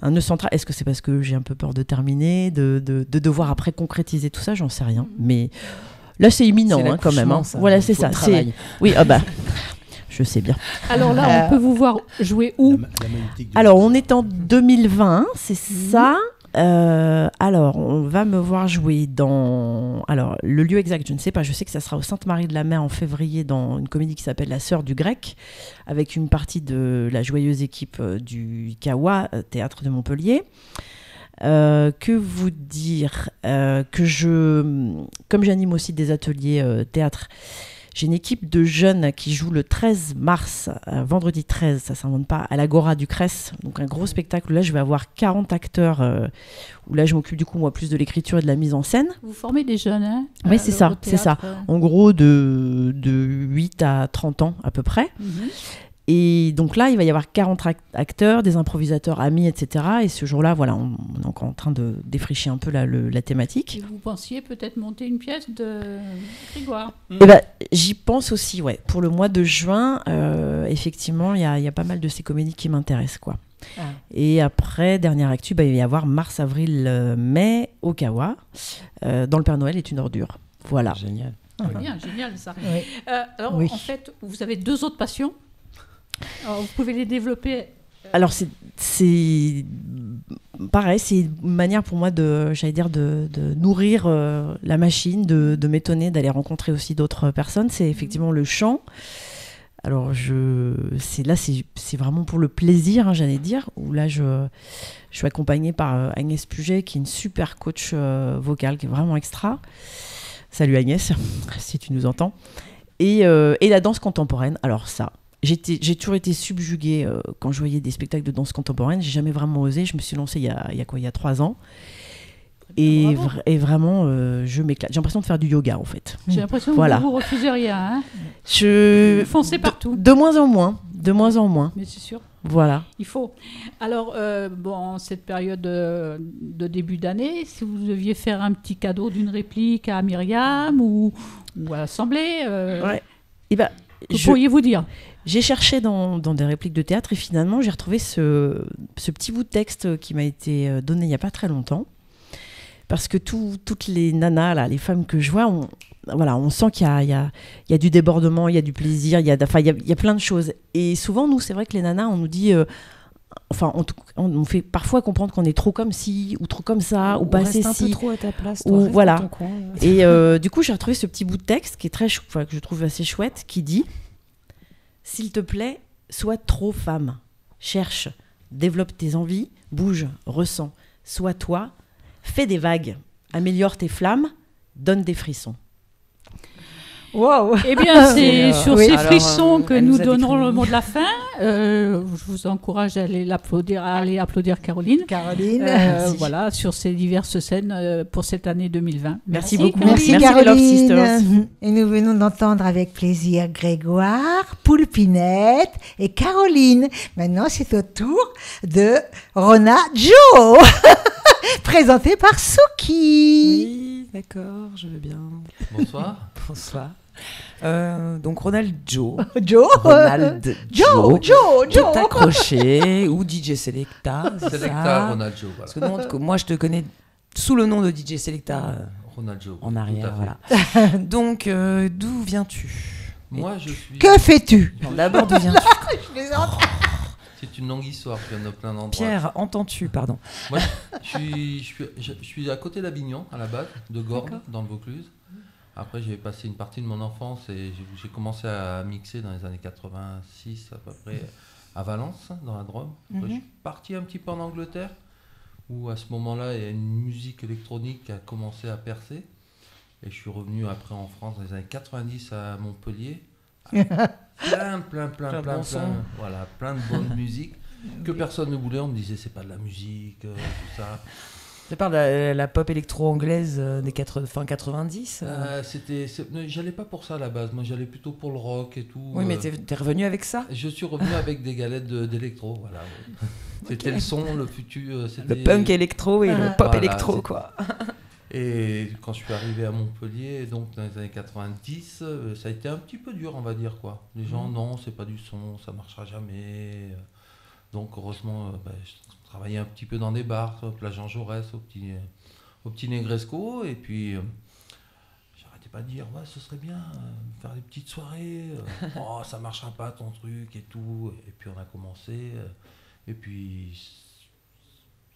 un nœud central. Est-ce que c'est parce que j'ai un peu peur de terminer, de devoir après concrétiser tout ça? J'en sais rien. Mais là, c'est imminent quand même. Hein. Voilà, c'est ça. Oui, je sais bien. Alors là, on peut vous voir jouer où? Alors, on est en 2020, c'est ça. Alors, on va me voir jouer dans... Alors, le lieu exact, je ne sais pas. Je sais que ça sera au Sainte-Marie-de-la-Mer en février dans une comédie qui s'appelle La Sœur du Grec, avec une partie de la joyeuse équipe du Kawa, théâtre de Montpellier. Que vous dire comme j'anime aussi des ateliers théâtre, j'ai une équipe de jeunes qui joue le 13 mars, vendredi 13, ça ne s'invente pas, à l'Agora du Cress. Donc un gros spectacle où là je vais avoir 40 acteurs, où là je m'occupe du coup moi plus de l'écriture et de la mise en scène. Vous formez des jeunes, hein? Oui, c'est ça, c'est ça. En gros de 8 à 30 ans à peu près. Et donc là, il va y avoir 40 acteurs, des improvisateurs amis, etc. Et ce jour-là, voilà, on est encore en train de défricher un peu la thématique. Et vous pensiez peut-être monter une pièce de Grégoire? Eh ben, j'y pense aussi, ouais. Pour le mois de juin, effectivement, il y a pas mal de ces comédies qui m'intéressent, quoi. Ah. Et après, dernière actu, il va y avoir mars, avril, mai au Kawa, dans Le Père Noël est une ordure. Voilà. Génial. Bien, génial ça. Oui. Alors, en fait, vous avez 2 autres passions. Alors, vous pouvez les développer. Alors c'est pareil, c'est une manière pour moi de nourrir la machine, de m'étonner, d'aller rencontrer aussi d'autres personnes. C'est effectivement le chant. Alors c'est vraiment pour le plaisir, hein, j'allais dire. Où là je suis accompagnée par Agnès Puget, qui est une super coach vocale, qui est vraiment extra. Salut Agnès, si tu nous entends. Et la danse contemporaine. Alors ça. J'ai toujours été subjuguée quand je voyais des spectacles de danse contemporaine. J'ai jamais vraiment osé. Je me suis lancée il y a 3 ans. Et vraiment, je m'éclate. J'ai l'impression de faire du yoga, en fait. J'ai l'impression que vous refusez rien. Hein. Vous foncez partout. De moins en moins. De moins en moins. Mais c'est sûr. Voilà. Il faut. Alors, cette période de début d'année, si vous deviez faire un petit cadeau d'une réplique à Myriam ou à l'Assemblée, ouais. Et que pourriez-vous dire? J'ai cherché dans des répliques de théâtre et finalement j'ai retrouvé ce petit bout de texte qui m'a été donné il n'y a pas très longtemps. Parce que toutes les nanas, là, les femmes que je vois, on sent qu'il y a du débordement, il y a du plaisir, il y a plein de choses. Et souvent, nous, c'est vrai que les nanas, on nous dit... on fait parfois comprendre qu'on est trop comme ci ou trop comme ça ou pas assez un si peu trop à ta place, ou reste voilà. dans ton coin. Et du coup j'ai retrouvé ce petit bout de texte qui est que je trouve assez chouette, qui dit: s'il te plaît, sois trop femme, cherche, développe tes envies, bouge, ressens, sois toi, fais des vagues, améliore tes flammes, donne des frissons. Wow. Eh bien, c'est sur ces frissons que nous donnerons décrit. le mot de la fin. Je vous encourage à aller applaudir Caroline. Voilà, sur ces diverses scènes pour cette année 2020. Merci beaucoup. Merci les Caroline. Love Sisters. Et nous venons d'entendre avec plaisir Grégoire, Poulpinette et Caroline. Maintenant, c'est au tour de Rona Joe, présentée par Souki. Oui, d'accord, je veux bien. Bonsoir. Bonsoir. Donc Ronald Joe. Joe. Tout accroché, ou DJ Selecta. Selecta, Ronald Joe. Voilà. Parce que moi, je te connais sous le nom de DJ Selecta Ronald Joe. en arrière. Tout à fait. Voilà. Donc, d'où viens-tu? Moi, je suis. Que fais-tu? Non, d'abord, d'où viens-tu? C'est une longue histoire, je viens de plein d'endroits. Pierre, entends-tu, pardon. Moi, je suis à côté d'Avignon, à la base, de Gordes, dans le Vaucluse. Après, j'ai passé une partie de mon enfance et j'ai commencé à mixer dans les années 86, à peu près, à Valence, dans la Drôme. Après, je suis parti un petit peu en Angleterre, où à ce moment-là, il y a une musique électronique qui a commencé à percer. Et je suis revenu après en France dans les années 90 à Montpellier. Plein de bonne musique que personne ne voulait. On me disait c'est pas de la musique, tout ça. Tu parles de la pop électro-anglaise des fin 90 J'allais pas pour ça à la base. Moi, j'allais plutôt pour le rock et tout. Oui, mais t'es revenu avec ça? Je suis revenu avec des galettes d'électro. Voilà. C'était le son, le futur. Le punk électro et le pop électro, quoi. Et quand je suis arrivé à Montpellier, donc dans les années 90, ça a été un petit peu dur, on va dire, quoi. Les gens, non, c'est pas du son, ça marchera jamais. Donc heureusement, je travaillais un petit peu dans des bars, la Jean Jaurès, au petit Negresco, et puis j'arrêtais pas de dire, ouais, ce serait bien faire des petites soirées. Oh, ça marchera pas ton truc et tout. Et puis on a commencé, et puis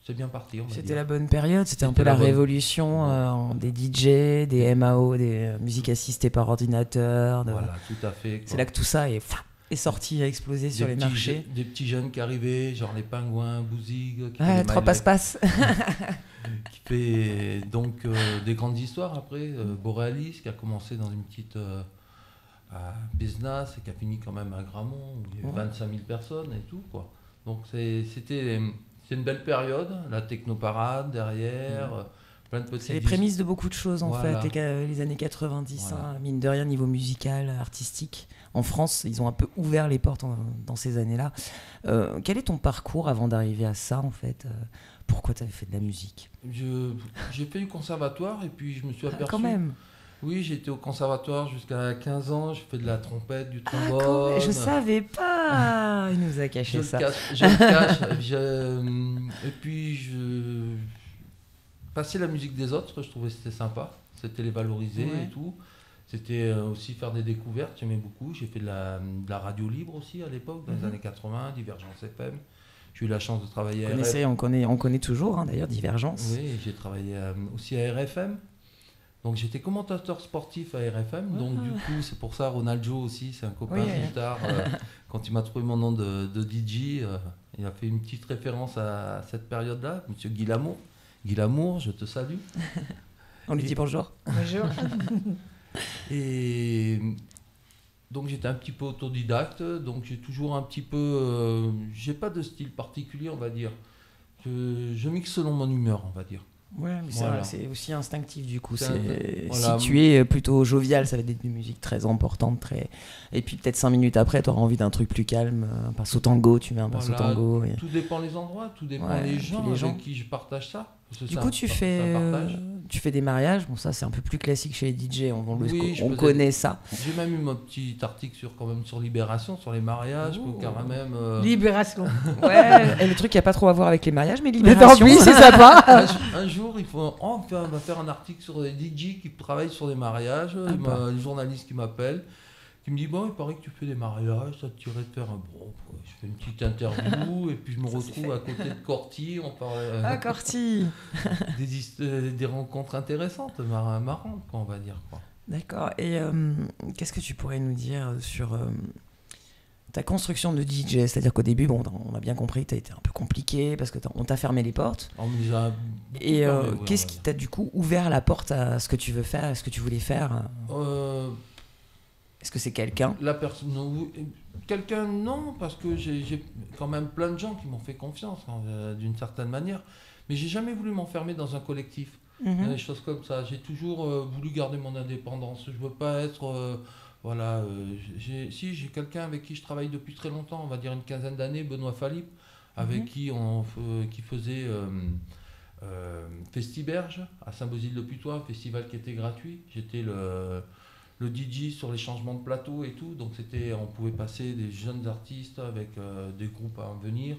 c'est bien parti. On va C'était dire. la bonne période, c'était un C'était peu la la bonne. révolution des DJ, des MAO, des musiques assistées par ordinateur. Voilà, tout à fait. C'est là que tout ça est sorti, a explosé sur les marchés. Des petits jeunes qui arrivaient, genre les Pingouins, Bouzig, qui fait Ouais, les trois My passe-passe. qui fait donc des grandes histoires après. Borealis, qui a commencé dans une petite business et qui a fini quand même à Gramont, où il y avait 25 000 personnes et tout, quoi. Donc c'était une belle période, la technoparade derrière, plein de petits... C'est les prémices de beaucoup de choses en Voilà. fait, les années 90, Voilà. hein, mine de rien, niveau musical, artistique. En France, ils ont un peu ouvert les portes dans ces années-là. Quel est ton parcours avant d'arriver à ça en fait Pourquoi tu avais fait de la musique? J'ai fait du conservatoire et puis je me suis aperçu... Quand même. Oui, j'étais au conservatoire jusqu'à 15 ans, j'ai fait de la trompette, du Ah, trombone. je savais pas. Il nous a caché ça. Je le cache. Et puis, passer la musique des autres, je trouvais que c'était sympa. C'était les valoriser et tout. C'était aussi faire des découvertes, j'aimais beaucoup. J'ai fait de la radio libre aussi à l'époque, dans les années 80, Divergence FM. J'ai eu la chance de travailler à RFM. On connaît toujours, hein, d'ailleurs, Divergence. Oui, j'ai travaillé aussi à RFM. Donc j'étais commentateur sportif à RFM, donc du coup c'est pour ça Ronaldo aussi, c'est un copain plus tard, quand il m'a trouvé mon nom de DJ, il a fait une petite référence à cette période-là, Monsieur Guy Lamour. Guy Lamour, je te salue. On lui dit bonjour. Bonjour. Et donc j'étais un petit peu autodidacte, donc j'ai toujours un petit peu, j'ai pas de style particulier on va dire, je mixe selon mon humeur on va dire. Ouais, mais Voilà. c'est aussi instinctif du coup. Voilà. Si tu es plutôt jovial, ça va être des musiques très importantes. Et puis peut-être 5 minutes après, tu auras envie d'un truc plus calme. Un pinceau tango, tu mets un pinceau Voilà. tango. Tout dépend les endroits, tout dépend Ouais, les puis gens les gens. avec qui je partage ça. Parce que Du ça- coup, tu ça fais partage. des mariages. Bon, ça, c'est un peu plus classique chez les DJ. On Oui, je on faisais- connaît ça. J'ai même eu mon petit article quand même sur Libération, sur les mariages, Oh. car même. Libération. Ouais, et le truc qui a pas trop à voir avec les mariages, mais Mais libération. tant pis, c'est sympa. Un jour, on va faire un article sur des DJ qui travaillent sur des mariages. Un journaliste qui m'appelle, qui me dit bon, il paraît que tu fais des mariages, ça te tirait de faire un bon. Je fais une petite interview et puis je me retrouve à côté de Corty. On parle Ah, Corty. des rencontres intéressantes, marrantes, quoi, on va dire. Quoi. D'accord. Et qu'est-ce que tu pourrais nous dire sur ta construction de DJ? C'est-à-dire qu'au début, bon, on a bien compris que tu as été un peu compliqué parce qu'on t'a fermé les portes. On me les a Et fermées, oui, qu'est-ce on va qui dire. t'a du coup ouvert la porte à ce que tu veux faire, à ce que tu voulais faire? Est-ce que c'est quelqu'un? La personne, quelqu'un non, parce que j'ai quand même plein de gens qui m'ont fait confiance d'une certaine manière, mais j'ai jamais voulu m'enfermer dans un collectif, des choses comme ça. J'ai toujours voulu garder mon indépendance. Je veux pas être, j'ai quelqu'un avec qui je travaille depuis très longtemps, on va dire une quinzaine d'années, Benoît Philippe, avec qui qui faisait Festiberge à Saint-Bosile-de-Putois, un festival qui était gratuit. J'étais le DJ sur les changements de plateau et tout, donc on pouvait passer des jeunes artistes avec des groupes à venir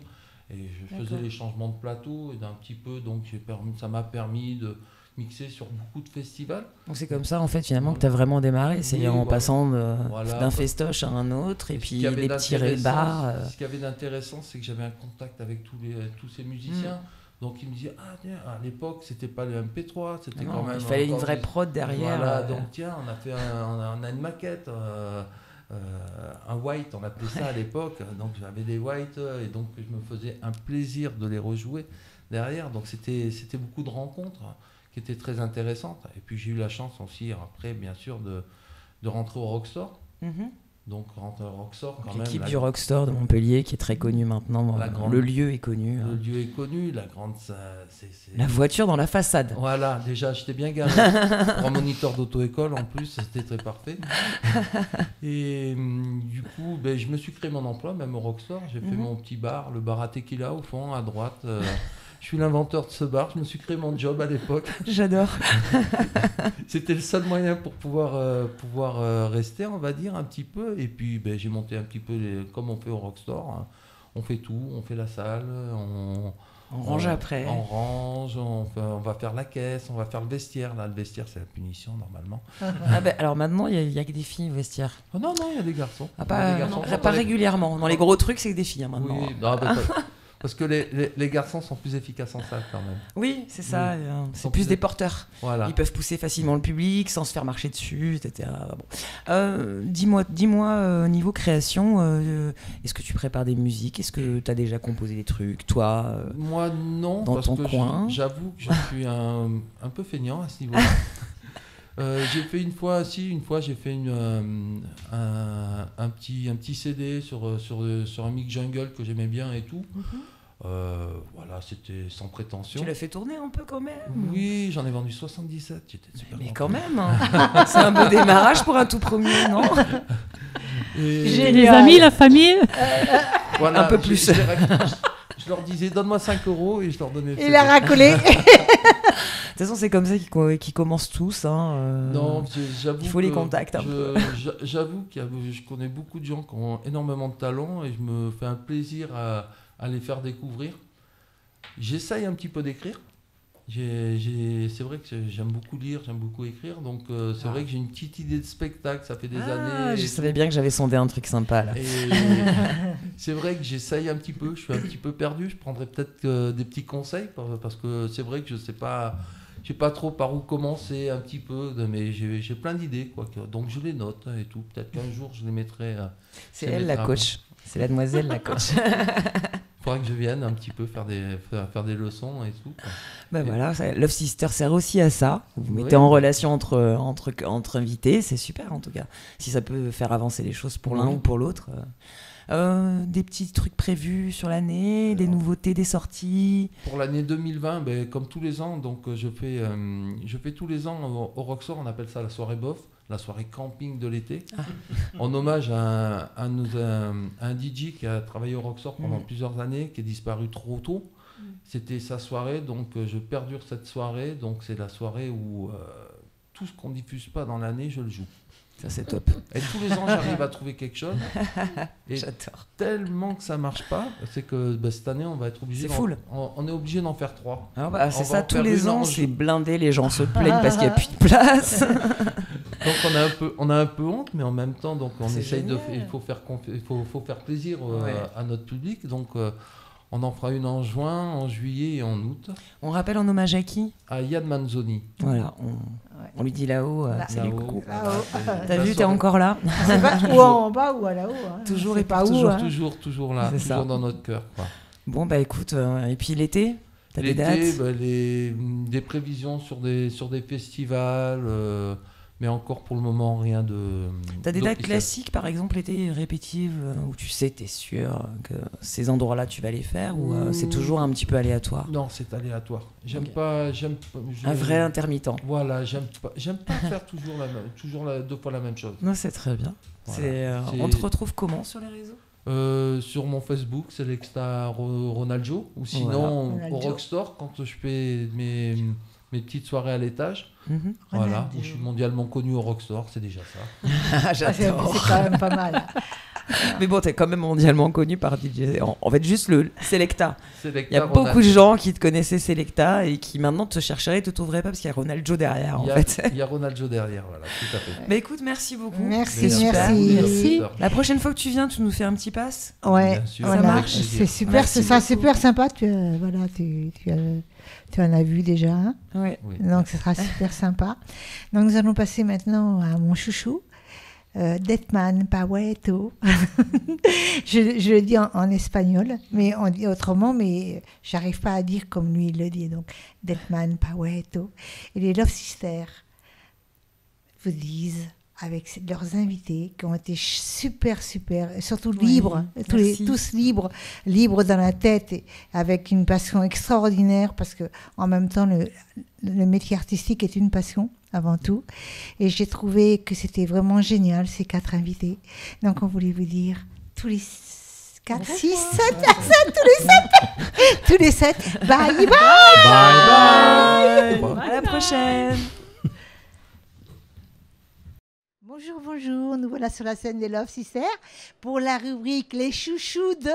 et je faisais les changements de plateau et d'un petit peu, donc ça m'a permis de mixer sur beaucoup de festivals. Donc c'est comme ça en fait finalement que tu as vraiment démarré, c'est Oui, en voilà. passant Voilà. d'un festoche à un autre et Ce puis qu'il y avait les petits d'intéressant- bars. Ce qui avait d'intéressant, c'est que j'avais un contact avec tous ces musiciens. Donc ils me disaient, ah tiens, à l'époque c'était pas le MP3, c'était Non, quand même. il fallait une encore vraie prod derrière. Voilà, donc tiens, on a une maquette, un white, on appelait ça à l'époque. Donc j'avais des whites et donc je me faisais un plaisir de les rejouer derrière. Donc c'était beaucoup de rencontres qui étaient très intéressantes. Et puis j'ai eu la chance aussi après, bien sûr, de rentrer au Rockstore. Mhm. Donc rentrer au Rockstore quand même. L'équipe du Rockstore de Montpellier qui est très connue maintenant. La grande- Le lieu est connu. Le lieu est connu, la grande. La voiture dans la façade. Voilà, déjà j'étais bien garé pour un moniteur d'auto-école en plus, c'était très parfait. Et du coup, je me suis créé mon emploi, même au Rockstore. J'ai fait mon petit bar, le bar à tequila au fond, à droite. Je suis l'inventeur de ce bar, je me suis créé mon job à l'époque. J'adore. C'était le seul moyen pour pouvoir rester, on va dire, un petit peu. Et puis j'ai monté un petit peu, comme on fait au Rockstore, hein. On fait tout, on fait la salle, On range après. On range, on va faire la caisse, on va faire le vestiaire. Là, le vestiaire, c'est la punition, normalement. Ah ben, alors maintenant, il y a que des filles au vestiaire. Oh, non, il y a des garçons. Ah, Il y a des pas, garçons. pas régulièrement. Dans les gros trucs, c'est que des filles hein, maintenant. Oui, non, Parce que les garçons sont plus efficaces en salle quand même. Oui, c'est ça. Oui. C'est plus des porteurs. Voilà. Ils peuvent pousser facilement le public sans se faire marcher dessus, etc. Bon. Dis-moi, niveau création, est-ce que tu prépares des musiques? Est-ce que tu as déjà composé des trucs, toi Moi, non, dans parce ton que coin j'avoue que je suis un peu feignant à ce niveau-là. J'ai fait une fois j'ai fait un petit CD sur un Mick Jungle que j'aimais bien et tout. Voilà, c'était sans prétention. Tu l'as fait tourner un peu quand même? Oui, j'en ai vendu 77, j'étais super Mais content. quand même, hein. C'est un beau démarrage pour un tout premier, non? J'ai les amis, la famille. Voilà, un peu plus. Je leur disais, donne-moi 5 € et je leur donnais le Il a CD. racolé. De toute façon, c'est comme ça qu'ils commencent tous. Hein, Non, j'avoue. il faut les que contacts un peu. J'avoue que je connais beaucoup de gens qui ont énormément de talent et je me fais un plaisir à les faire découvrir. J'essaye un petit peu d'écrire. C'est vrai que j'aime beaucoup lire, j'aime beaucoup écrire, donc c'est vrai que j'ai une petite idée de spectacle, ça fait des années. Je savais bien que j'avais sondé un truc sympa là. Et c'est vrai que j'essaye un petit peu, je suis un petit peu perdu, je prendrais peut-être des petits conseils parce que c'est vrai que je sais pas trop par où commencer un petit peu, mais j'ai plein d'idées quoi, donc je les note et tout. Peut-être qu'un jour je les mettrai. C'est elle la coach, c'est la demoiselle la coach. Il faudra que je vienne un petit peu faire des leçons et tout. Quoi. Ben voilà, Love Sister sert aussi à ça. Vous vous mettez Oui. en relation entre invités, c'est super en tout cas. Si ça peut faire avancer les choses pour l'un Oui. ou pour l'autre. Des petits trucs prévus sur l'année, des nouveautés, des sorties. Pour l'année 2020, ben, comme tous les ans, donc je fais tous les ans au Roxor, on appelle ça la soirée bof, la soirée camping de l'été, en hommage à un DJ qui a travaillé au Roxor pendant plusieurs années, qui est disparu trop tôt. C'était sa soirée, donc je perdure cette soirée, donc c'est la soirée où tout ce qu'on ne diffuse pas dans l'année, je le joue. Ça c'est top. Et tous les ans, j'arrive à trouver quelque chose. Et J'adore. tellement que ça marche pas, c'est que cette année, on va être obligé. C'est full. On est obligé d'en faire 3. Ah bah, c'est On va ça, en tous faire les une ans, en c'est jeu. blindé, les gens se plaignent parce qu'il n'y a plus de place. Donc on a un peu honte, mais en même temps, donc on C'est essaye génial. il faut faire plaisir Ouais. à notre public. Donc on en fera une en juin, en juillet et en août. On rappelle en hommage à qui? À Yann Manzoni. Voilà, on lui dit là-haut, Là. salut Là-haut. coucou. Là-haut. T'as vu, t'es encore là? C'est pas ou en bas ou à là-haut. Hein. Toujours C'est et pas où. toujours, Hein. Toujours là, C'est toujours ça. dans notre cœur. Quoi. Bon bah écoute, et puis l'été? T'as des L'été, dates? des prévisions sur des festivals, mais encore pour le moment rien de. T'as des dates d'officiel. classiques, par exemple, l'été répétitives, où tu sais, t'es sûr que ces endroits-là, tu vas les faire, ou c'est toujours un petit peu aléatoire? Non, c'est aléatoire. Ok. Un Un vrai intermittent. Voilà, j'aime pas faire toujours deux fois la même chose. Non, c'est très bien. Voilà. On te retrouve comment sur les réseaux? Sur mon Facebook, c'est Selecta Ronaldo, ou sinon Voilà. au Rockstore quand je fais mes petites soirées à l'étage. Mhm. Voilà, Ronaldo. où je suis mondialement connu au Rockstore, c'est déjà ça. Ah, c'est quand même pas mal. Mais bon, t'es quand même mondialement connu par DJ. En fait, juste le Selecta. Selecta Il y a Ronaldo. beaucoup de gens qui te connaissaient Selecta et qui maintenant te chercheraient et te trouveraient pas parce qu'il y a Ronaldo derrière, en fait. Il y a Ronaldo derrière, voilà, tout à fait. Mais écoute, merci beaucoup. Merci, C'est super. merci. La prochaine fois que tu viens, tu nous fais un petit pass? Ouais, Bien sûr, voilà. ça marche. C'est super, Merci c'est beaucoup. super sympa. Tu en as vu déjà un. Ouais. Oui. Donc ce sera super sympa. Donc nous allons passer maintenant à mon chouchou, Deathman Paweto. je le dis en espagnol, mais on dit autrement, mais j'arrive pas à dire comme lui il le dit. Donc Deathman Paweto. Et les Love Sisters vous disent, avec leurs invités qui ont été super, et surtout libres, merci. tous libres dans la tête, et avec une passion extraordinaire, parce que en même temps, le métier artistique est une passion avant tout. Et j'ai trouvé que c'était vraiment génial, ces 4 invités. Donc, on voulait vous dire, tous les 4, 6, 7 personnes, tous les 7, bye bye! Bye bye. À la prochaine. Bonjour, nous voilà sur la scène des Love Sisters pour la rubrique Les chouchous de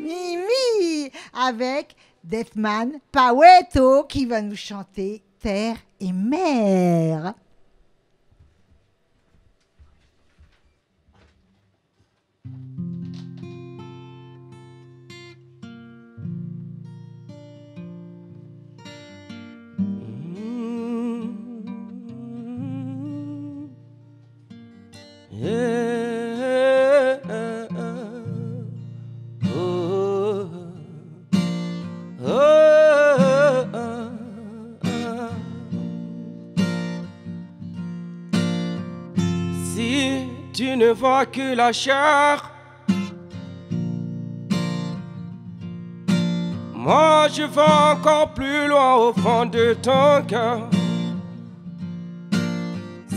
Mimi avec Deathman Paweto qui va nous chanter Terre et Mer. ne vois que la chair. Moi je vais encore plus loin au fond de ton cœur.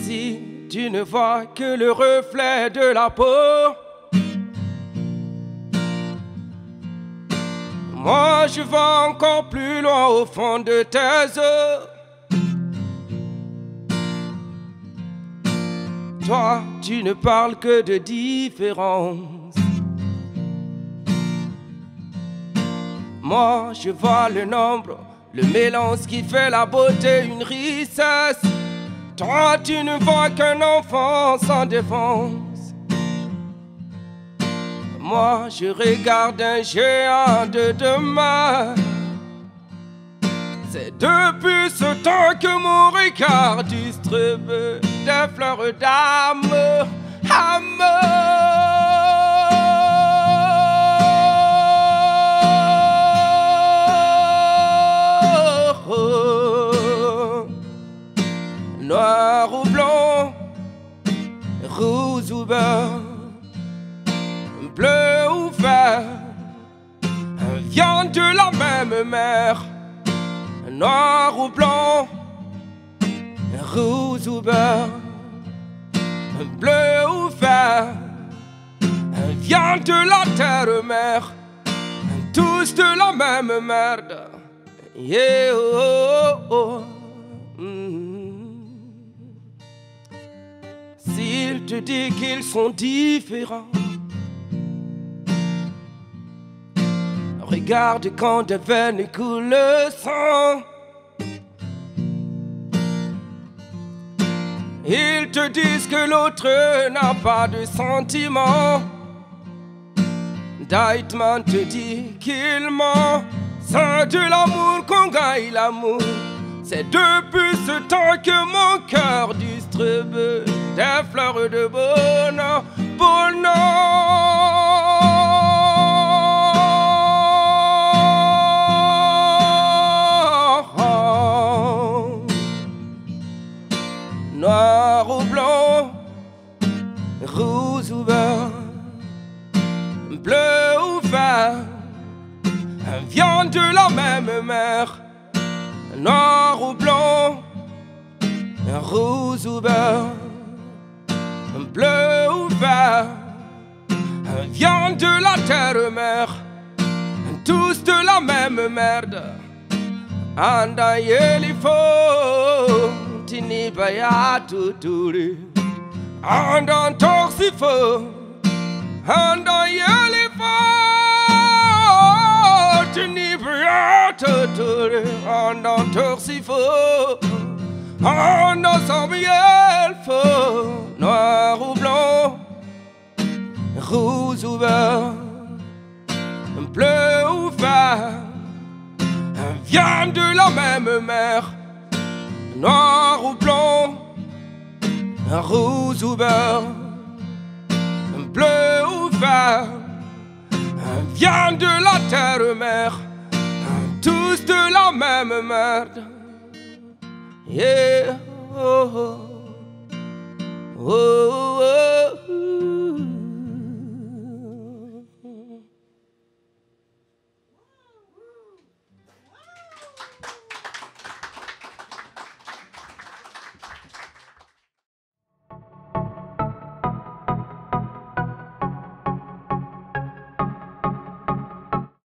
Si tu ne vois que le reflet de la peau, moi je vais encore plus loin au fond de tes yeux. Toi, tu ne parles que de différence. Moi, je vois le nombre, le mélange qui fait la beauté, une richesse. Toi, tu ne vois qu'un enfant sans défense. Moi, je regarde un géant de demain. C'est depuis ce temps que mon regard distribue des fleurs d'amour, amour. Noir ou blanc, rose ou beurre, bleu ou vert, vient de la même mer. Noir ou blanc, rose ou beurre, bleu ou vert, vient de la terre-mère, tous de la même merde. Yeah, oh, oh, oh. S'il te dit qu'ils sont différents, regarde quand de veines coule le sang. Ils te disent que l'autre n'a pas de sentiments. Deitman te dit qu'il ment. C'est de l'amour qu'on gagne l'amour. C'est depuis ce temps que mon cœur distribue des fleurs de bonheur, noir ou blanc, rose ou beurre, bleu ou vert, vient de la même mer. Noir ou blanc, rose ou beurre, bleu ou vert, vient de la terre-mère, tous de la même merde. Anda yelifo tini baya tuturi, anda torsifo, anda yelifo tini baya tuturi, anda torsifo, anda sambielfo. Noir ou blanc, rose ou beurre, bleu ou vert, vient de la même mer. Noir ou blanc, rose ou beurre, bleu ou vert, vient de la terre-mère, tous de la même merde. Yeah, oh, oh, oh.